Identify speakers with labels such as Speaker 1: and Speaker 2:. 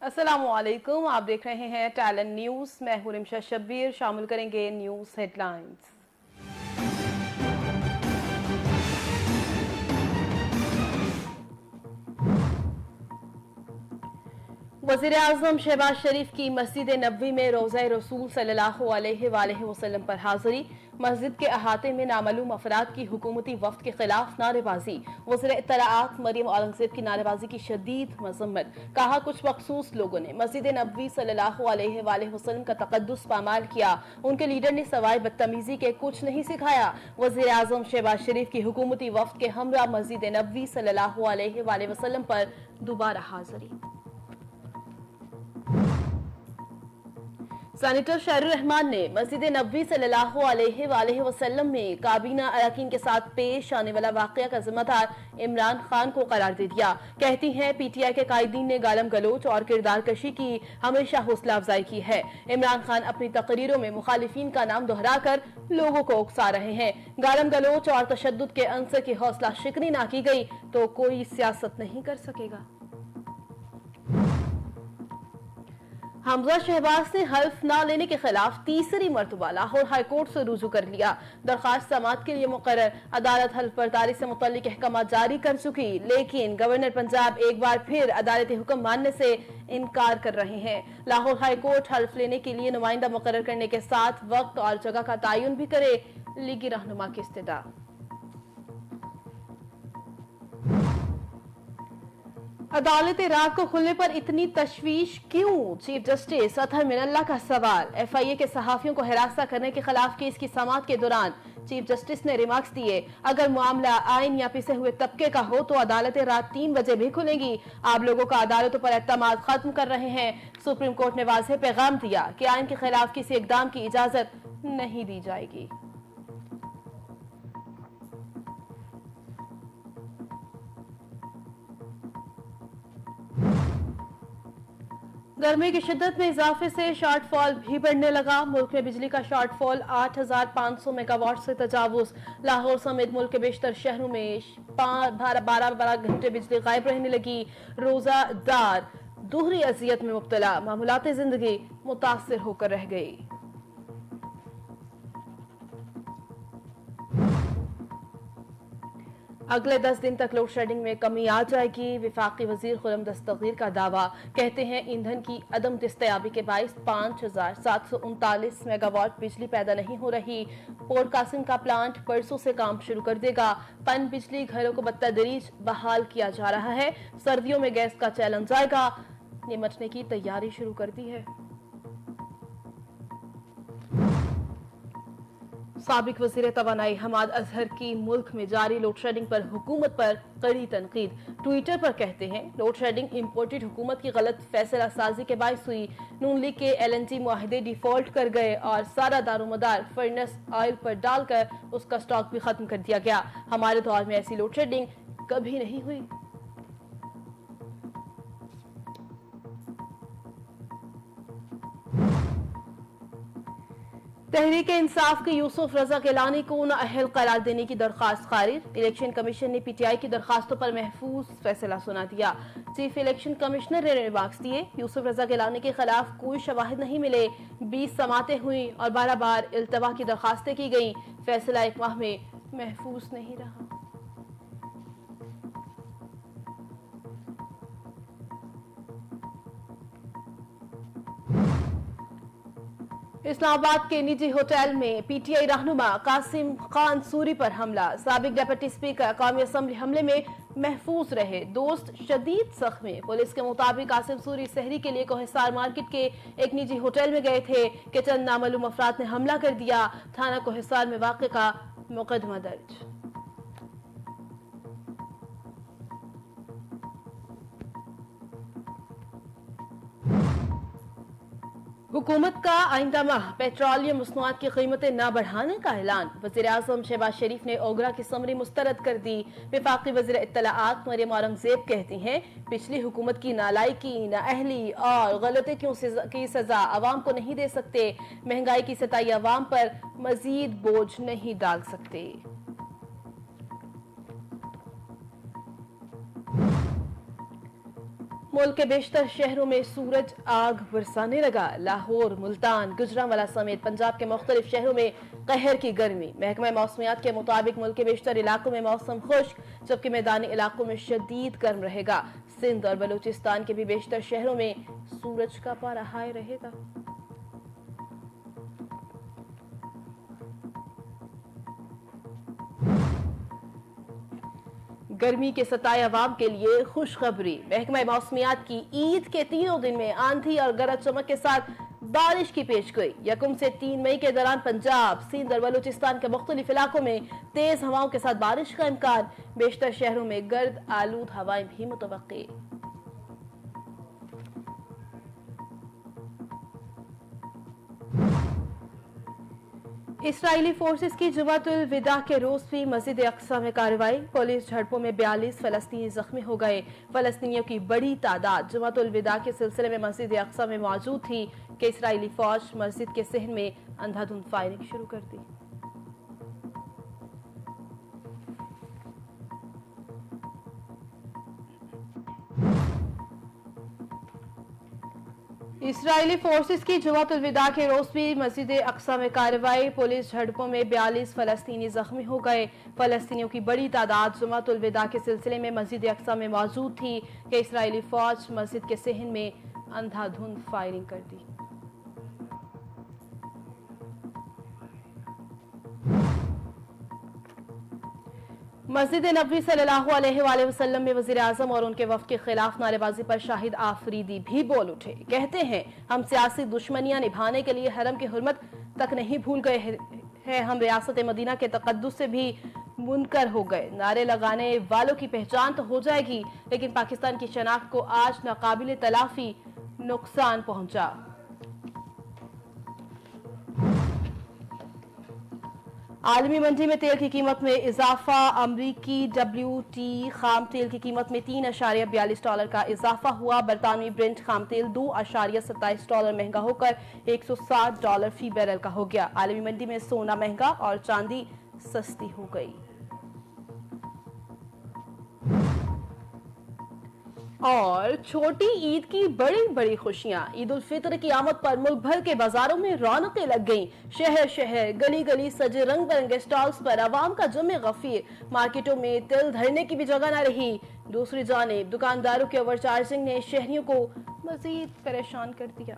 Speaker 1: अस्सलामु अलैकुम, आप देख रहे हैं टैलेंट न्यूज। मैं हूं रिमशा शब्बीर। शामिल करेंगे न्यूज हेडलाइंस। वज़ीर-ए-आज़म शहबाज शरीफ की मस्जिद नबवी में रोज़ा रसूल सल्लल्लाहु अलैहि वसल्लम पर हाजिरी। मस्जिद के अहाते में नामालूम अफराद की हुकूमती वफ्द के खिलाफ नारेबाजी। वज़ीर इत्तलाआत मरियम औरंगज़ेब की नारेबाजी की शदीद मजम्मत। कहा, कुछ मखसूस लोगों ने मस्जिद नबवी सल्लल्लाहु अलैहि वसल्लम का तक़द्दुस पामाल किया। उनके लीडर ने सवाए बदतमीजी के कुछ नहीं सिखाया। वज़ीर-ए-आज़म शहबाज शरीफ की हुकूमती वफ्द के हमरा मस्जिद नबवी सल्लल्लाहु अलैहि वसल्लम पर दोबारा हाजिरी। सेनेटर शहरुर रहमान ने मस्जिद नबवी सल्लल्लाहु अलैहि वसल्लम में काबीना अरकान के साथ पेश आने वाला वाकया का जिम्मेदार इमरान खान को करार दे दिया। कहती हैं, पीटीआई के कायदीन ने गालम गलोच और किरदार कशी की हमेशा हौसला अफजाई की है। इमरान खान अपनी तकरीरों में मुखालिफिन का नाम दोहराकर लोगों को उकसा रहे हैं। गालम गलोच और तशद्दुद के अंसर की हौसला शिकनी ना की गई तो कोई सियासत नहीं कर सकेगा। हमजा शहबाज ने हल्फ न लेने के खिलाफ तीसरी मरतबा लाहौर हाईकोर्ट से रुजू कर लिया। दरखास्त समाअत के लिए मुकर्रर अदालत हल्फ बर्दारी से मुतल्लिक अहकाम जारी कर चुकी, लेकिन गवर्नर पंजाब एक बार फिर अदालती हुक्म मानने से इनकार कर रहे हैं। लाहौर हाईकोर्ट हल्फ लेने के लिए नुमाइंदा मुकर्रर करने के साथ वक्त और जगह का तयन भी करे। लीगी रहनुमा की इस्तदा। अदालत रात को खुलने पर इतनी तशवीश क्यों? चीफ जस्टिस अतहर मिनल्ला का सवाल। एफआईए के सहाफियों को हिरासत करने के खिलाफ केस की समाअत के दौरान चीफ जस्टिस ने रिमार्क्स दिए, अगर मामला आइन या पिसे हुए तबके का हो तो अदालतें रात 3 बजे भी खुलेंगी। आप लोगों का अदालतों पर एतमाद खत्म कर रहे हैं। सुप्रीम कोर्ट ने वाज़ेह पैगाम दिया कि आइन के खिलाफ किसी इकदाम की इजाजत नहीं दी जाएगी। गर्मी की शिद्दत में इजाफे से शॉर्टफॉल भी बढ़ने लगा। मुल्क में बिजली का शॉर्टफॉल 8,500 मेगावाट से तजावुज। लाहौर समेत मुल्क के बेशतर शहरों में 12 घंटे बिजली गायब रहने लगी। रोजादार दोहरी अजियत में मुब्तला। मामूलाती जिंदगी मुतासिर होकर रह गई। अगले 10 दिन तक लोड शेडिंग में कमी आ जाएगी। विफाकी वजीर खुर्रम दस्तगीर का दावा। कहते हैं, ईंधन की अदम दस्तयाबी के बायस 5,739 मेगावाट बिजली पैदा नहीं हो रही। पोर्ट कासिम का प्लांट परसों से काम शुरू कर देगा। पन बिजली घरों को बतदरीज बहाल किया जा रहा है। सर्दियों में गैस का चैलेंज आएगा। निमटने की तैयारी शुरू कर दी है। साबिक वज़ीर तवानाई हमाद अजहर की मुल्क में जारी लोड शेडिंग पर हुकूमत पर कड़ी तनकीद। ट्विटर पर कहते हैं, लोड शेडिंग इम्पोर्टेड हुकूमत की गलत फैसला साजी के बायस हुई। नून लीग के LNG मुआहदे डिफॉल्ट कर गए और सारा दारोमदार फर्नेस ऑयल पर डालकर उसका स्टॉक भी खत्म कर दिया गया। हमारे दौर में ऐसी लोड शेडिंग कभी नहीं हुई। तहरीक इंसाफ के यूसुफ रजा गिलानी को नाअहल करार देने की दरखास्त खारिज। इलेक्शन कमीशन ने पीटीआई की दरखास्तों पर महफूज फैसला सुना दिया। चीफ इलेक्शन कमिश्नर ने रिमार्क्स दिए, यूसुफ रजा गिलानी के खिलाफ कोई शवाहिद नहीं मिले। 20 समातें हुई और 12 बार इल्तवा की दरखास्तें की गई। फैसला 1 माह में महफूज नहीं रहा। इस्लामाबाद के निजी होटल में पीटीआई रहनुमा कासिम खान सूरी पर हमला। साबिक डिप्टी स्पीकर कौमी असम्बली हमले में महफूज रहे। दोस्त शदीद जख्मी। पुलिस के मुताबिक कासिम सूरी सहरी के लिए कोहिसार मार्केट के एक निजी होटल में गए थे कि चंद नामालूम अफराद ने हमला कर दिया। थाना कोहिसार में वाक़े का मुकदमा दर्ज। हुकूमत का आइंदा माह पेट्रोलियम मसनूआत की कीमतें न बढ़ाने का ऐलान। वज़ीर-ए-आज़म शहबाज शरीफ ने ओगरा की समरी मुस्तरद कर दी। विफाकी वज़ीर इत्तलाआत मरियम औरंगज़ेब कहती हैं, पिछली हुकूमत की नालायकी, नाअहली और गलतियों की सजा अवाम को नहीं दे सकते। महंगाई की सताई अवाम पर मजीद बोझ नहीं डाल सकते। मुल्क के बेशतर शहरों में सूरज आग बरसाने लगा। लाहौर, मुल्तान, गुजरांवाला समेत पंजाब के मुख्तलिफ शहरों में कहर की गर्मी। महकमा मौसमियात के मुताबिक मुल्क के बेशतर इलाकों में मौसम खुश्क, जबकि मैदानी इलाकों में शदीद गर्म रहेगा। सिंध और बलूचिस्तान के भी बेशतर शहरों में सूरज का पारा हाई रहेगा। गर्मी के सताए अवाम के लिए खुशखबरी। महकमा मौसमियात की ईद के तीनों दिन में आंधी और गरज चमक के साथ बारिश की पेशगोई। 1 से 3 मई के दौरान पंजाब, सिंध और बलूचिस्तान के मुख्तलिफ इलाकों में तेज हवाओं के साथ बारिश का इम्कान। बेशतर शहरों में गर्द आलूद हवाएं भी मुतवक्की। इसराइली फोर्सेस की जुमातुल विदा के रोज भी मस्जिद अक्सा में कार्रवाई। पुलिस झड़पों में 42 फलस्तीनी जख्मी हो गए। फलस्तीनियों की बड़ी तादाद जुमातुल विदा के सिलसिले में मस्जिद अक्सा में मौजूद थी कि इसराइली फौज मस्जिद के सहन में अंधाधुंध फायरिंग शुरू कर दी। इसराइली फोर्सेस की जुमातुल विदा के रोज भी मस्जिद अक्सा में कार्रवाई। पुलिस झड़पों में 42 फलस्तीनी जख्मी हो गए। फलस्तीनियों की बड़ी तादाद जुमातुल विदा के सिलसिले में मस्जिद अक्सा में मौजूद थी कि इसराइली फौज मस्जिद के सहन में अंधाधुंध फायरिंग कर दी। मस्जिद नबवी सल्लल्लाहु अलैहि वसल्लम में वज़ीर आज़म और उनके वफ़द के खिलाफ नारेबाजी पर शाहिद आफरीदी भी बोल उठे। कहते हैं, हम सियासी दुश्मनियां निभाने के लिए हरम की हुर्मत तक नहीं भूल गए हैं, हम रियासत मदीना के तक़द्दुस से भी मुनकर हो गए। नारे लगाने वालों की पहचान तो हो जाएगी, लेकिन पाकिस्तान की शनाख्त को आज नाकाबिल तलाफी नुकसान पहुंचा। आलमी मंडी में तेल की कीमत में इजाफा। अमरीकी WT खाम तेल की कीमत में $3.42 का इजाफा हुआ। बरतानवी ब्रेंट खाम तेल $2.27 महंगा होकर $160 फी बैरल का हो गया। आलमी मंडी में सोना महंगा और चांदी सस्ती हो गई। और छोटी ईद की बड़ी बड़ी खुशियां। ईद उल फित्र की आमद पर मुल्क भर के बाजारों में रौनकें लग गईं। शहर शहर, गली गली सजे रंग बिरंगे स्टॉल्स पर आवाम का जमे गफीर। मार्केटों में तिल धरने की भी जगह न रही। दूसरी जानिब दुकानदारों के ओवरचार्जिंग ने शहरियों को मजीद परेशान कर दिया।